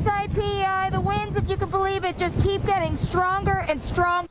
inside PEI, the winds, if you can believe it, just keep getting stronger and stronger.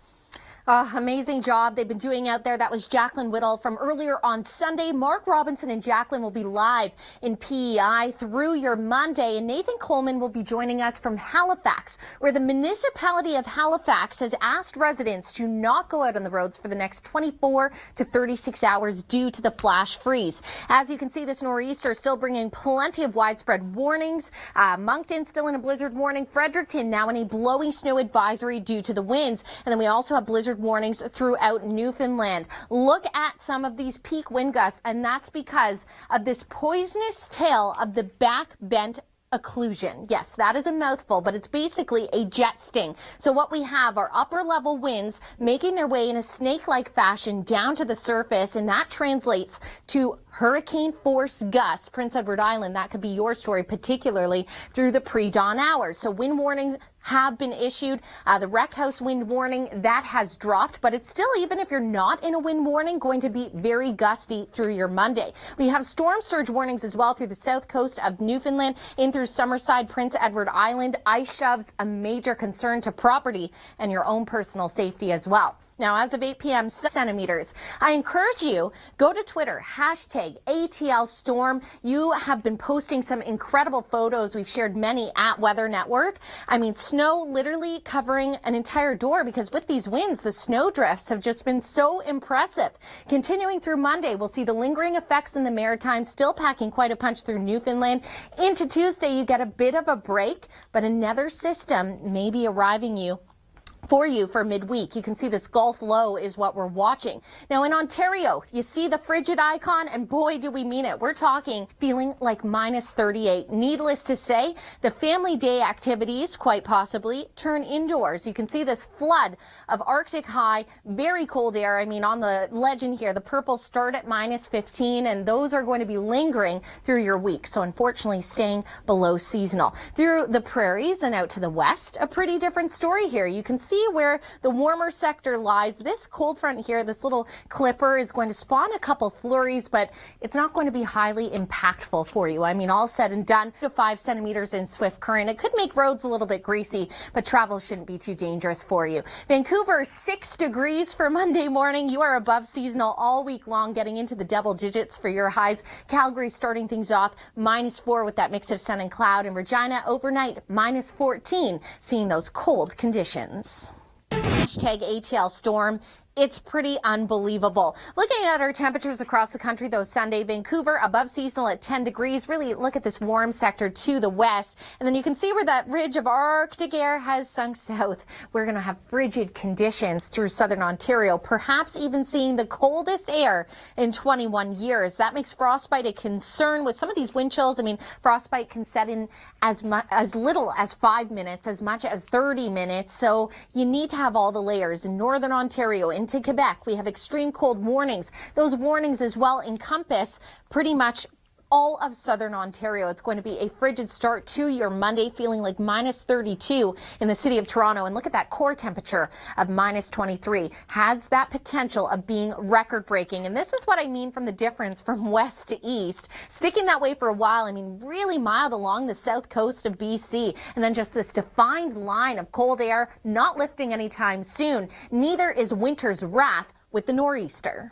Amazing job they've been doing out there. That was Jacqueline Whittle from earlier on Sunday. Mark Robinson and Jacqueline will be live in PEI through your Monday. And Nathan Coleman will be joining us from Halifax, where the municipality of Halifax has asked residents to not go out on the roads for the next 24 to 36 hours due to the flash freeze. As you can see, this nor'easter is still bringing plenty of widespread warnings. Moncton still in a blizzard warning. Fredericton now in a blowing snow advisory due to the winds. And then we also have blizzard warnings throughout Newfoundland. Look at some of these peak wind gusts, and that's because of this poisonous tail of the back bent occlusion. Yes, that is a mouthful, but it's basically a jet sting. So what we have are upper level winds making their way in a snake-like fashion down to the surface, and that translates to hurricane force gusts. Prince Edward Island, that could be your story, particularly through the pre-dawn hours. So wind warnings have been issued. The Wreck House wind warning, that has dropped, but it's still, even if you're not in a wind warning, going to be very gusty through your Monday. We have storm surge warnings as well through the south coast of Newfoundland, in through Summerside, Prince Edward Island. Ice shoves, a major concern to property and your own personal safety as well. Now, as of 8 p.m. centimeters, I encourage you, go to Twitter, hashtag ATL Storm. You have been posting some incredible photos. We've shared many at Weather Network. I mean, snow literally covering an entire door, because with these winds, the snow drifts have just been so impressive. Continuing through Monday, we'll see the lingering effects in the Maritimes, still packing quite a punch through Newfoundland. Into Tuesday, you get a bit of a break, but another system may be arriving for you for midweek. You can see this Gulf low is what we're watching. Now in Ontario, you see the frigid icon, and boy, do we mean it. We're talking feeling like minus 38. Needless to say, the family day activities quite possibly turn indoors. You can see this flood of Arctic high, very cold air. I mean, on the legend here, the purples start at minus 15, and those are going to be lingering through your week. So unfortunately, staying below seasonal. Through the prairies and out to the west, a pretty different story here. You can see where the warmer sector lies. This cold front here, this little clipper, is going to spawn a couple flurries, but it's not going to be highly impactful for you. I mean, all said and done, to 5 centimeters in swift current. It could make roads a little bit greasy, but travel shouldn't be too dangerous for you. Vancouver, 6 degrees for Monday morning. You are above seasonal all week long, getting into the double digits for your highs. Calgary starting things off minus 4 with that mix of sun and cloud. And Regina overnight minus 14, seeing those cold conditions. Hashtag ATL Storm. It's pretty unbelievable. Looking at our temperatures across the country, though, Sunday, Vancouver above seasonal at 10 degrees. Really look at this warm sector to the west. And then you can see where that ridge of Arctic air has sunk south. We're going to have frigid conditions through southern Ontario, perhaps even seeing the coldest air in 21 years. That makes frostbite a concern with some of these wind chills. I mean, frostbite can set in as little as 5 minutes, as much as 30 minutes. So you need to have all the layers. In northern Ontario, into Quebec, we have extreme cold warnings. Those warnings as well encompass pretty much all of southern Ontario. It's going to be a frigid start to your Monday, feeling like minus 32 in the city of Toronto. And look at that core temperature of minus 23. Has that potential of being record breaking. And this is what I mean from the difference from west to east. Sticking that way for a while. I mean, really mild along the south coast of BC. And then just this defined line of cold air not lifting anytime soon. Neither is winter's wrath with the nor'easter.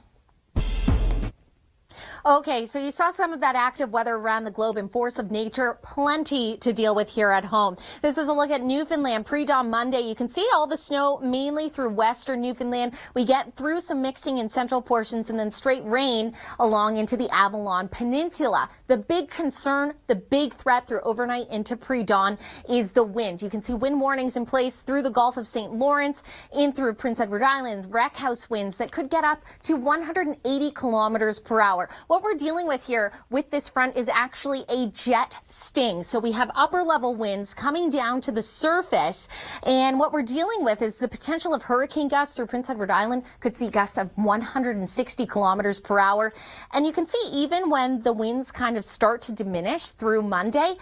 Okay, so you saw some of that active weather around the globe and force of nature. Plenty to deal with here at home. This is a look at Newfoundland pre-dawn Monday. You can see all the snow mainly through western Newfoundland. We get through some mixing in central portions and then straight rain along into the Avalon Peninsula. The big concern, the big threat through overnight into pre-dawn is the wind. You can see wind warnings in place through the Gulf of St. Lawrence, in through Prince Edward Island, Wreck House winds that could get up to 180 kilometers per hour. What we're dealing with here with this front is actually a jet sting. So we have upper level winds coming down to the surface. And what we're dealing with is the potential of hurricane gusts through Prince Edward Island. Could see gusts of 160 kilometers per hour. And you can see even when the winds kind of start to diminish through Monday,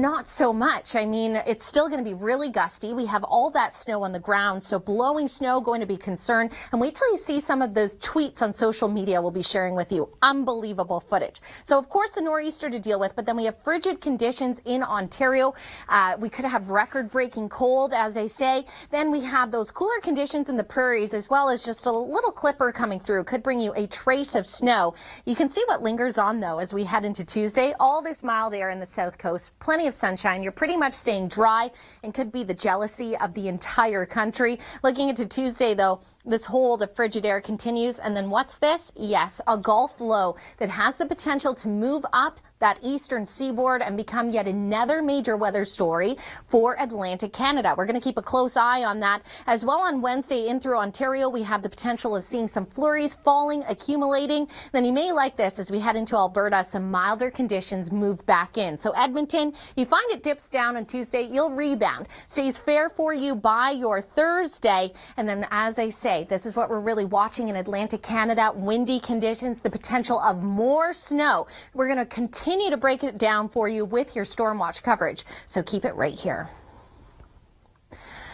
not so much. I mean, it's still going to be really gusty. We have all that snow on the ground, so blowing snow going to be concerned. And wait till you see some of those tweets on social media we'll be sharing with you. Unbelievable footage. So, of course, the nor'easter to deal with, but then we have frigid conditions in Ontario. We could have record-breaking cold, as they say. Then we have those cooler conditions in the prairies, as well as just a little clipper coming through. Could bring you a trace of snow. You can see what lingers on, though, as we head into Tuesday. All this mild air in the south coast, plenty of sunshine. You're pretty much staying dry and could be the jealousy of the entire country. Looking into Tuesday, though, this hold of frigid air continues. And then what's this? Yes, a Gulf low that has the potential to move up that eastern seaboard and become yet another major weather story for Atlantic Canada. We're going to keep a close eye on that. As well, on Wednesday in through Ontario, we have the potential of seeing some flurries falling, accumulating. Then you may like this as we head into Alberta, some milder conditions move back in. So Edmonton, you find it dips down on Tuesday, you'll rebound. Stays fair for you by your Thursday. And then, as I say, this is what we're really watching in Atlantic Canada. Windy conditions, the potential of more snow. We're going to continue to break it down for you with your Storm Watch coverage. So keep it right here.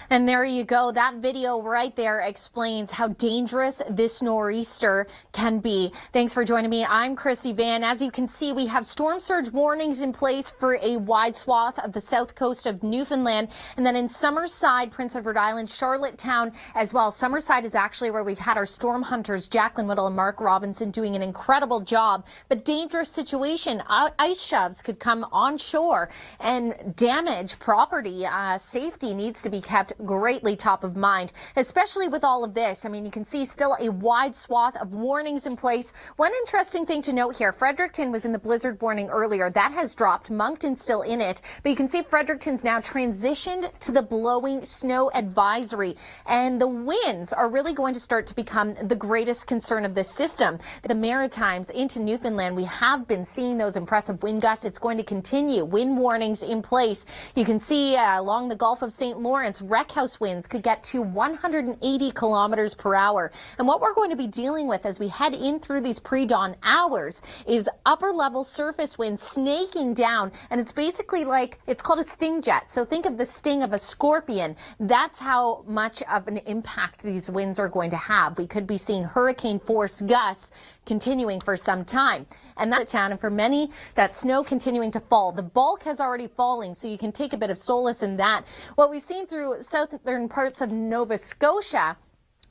And there you go. That video right there explains how dangerous this nor'easter can be. Thanks for joining me. I'm Krissy Vann. As you can see, we have storm surge warnings in place for a wide swath of the south coast of Newfoundland. And then in Summerside, Prince Edward Island, Charlottetown as well. Summerside is actually where we've had our storm hunters, Jacqueline Whittle and Mark Robinson, doing an incredible job. But dangerous situation. Ice shoves could come on shore and damage property. Safety needs to be kept greatly top of mind, especially with all of this. I mean, you can see still a wide swath of warnings in place. One interesting thing to note here, Fredericton was in the blizzard warning earlier. That has dropped. Moncton's still in it, but you can see Fredericton's now transitioned to the blowing snow advisory, and the winds are really going to start to become the greatest concern of this system. The Maritimes into Newfoundland, we have been seeing those impressive wind gusts. It's going to continue. Wind warnings in place. You can see along the Gulf of St. Lawrence, wreck house winds could get to 180 kilometers per hour. And what we're going to be dealing with as we head in through these pre-dawn hours is upper level surface winds snaking down. And it's basically like, it's called a sting jet. So think of the sting of a scorpion. That's how much of an impact these winds are going to have. We could be seeing hurricane force gusts continuing for some time. And that's town, and for many, that snow continuing to fall. The bulk has already fallen, so you can take a bit of solace in that. What we've seen through southern parts of Nova Scotia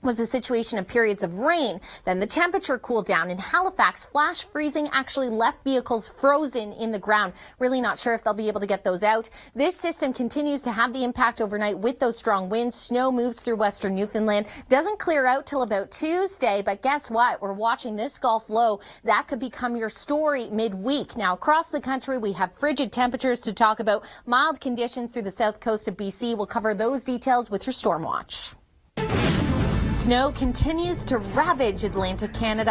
was a situation of periods of rain. Then the temperature cooled down. In Halifax, flash freezing actually left vehicles frozen in the ground. Really not sure if they'll be able to get those out. This system continues to have the impact overnight with those strong winds. Snow moves through western Newfoundland. Doesn't clear out till about Tuesday, but guess what? We're watching this Gulf low. That could become your story midweek. Now, across the country, we have frigid temperatures to talk about. Mild conditions through the south coast of BC. We'll cover those details with your Storm Watch. Snow continues to ravage Atlantic Canada.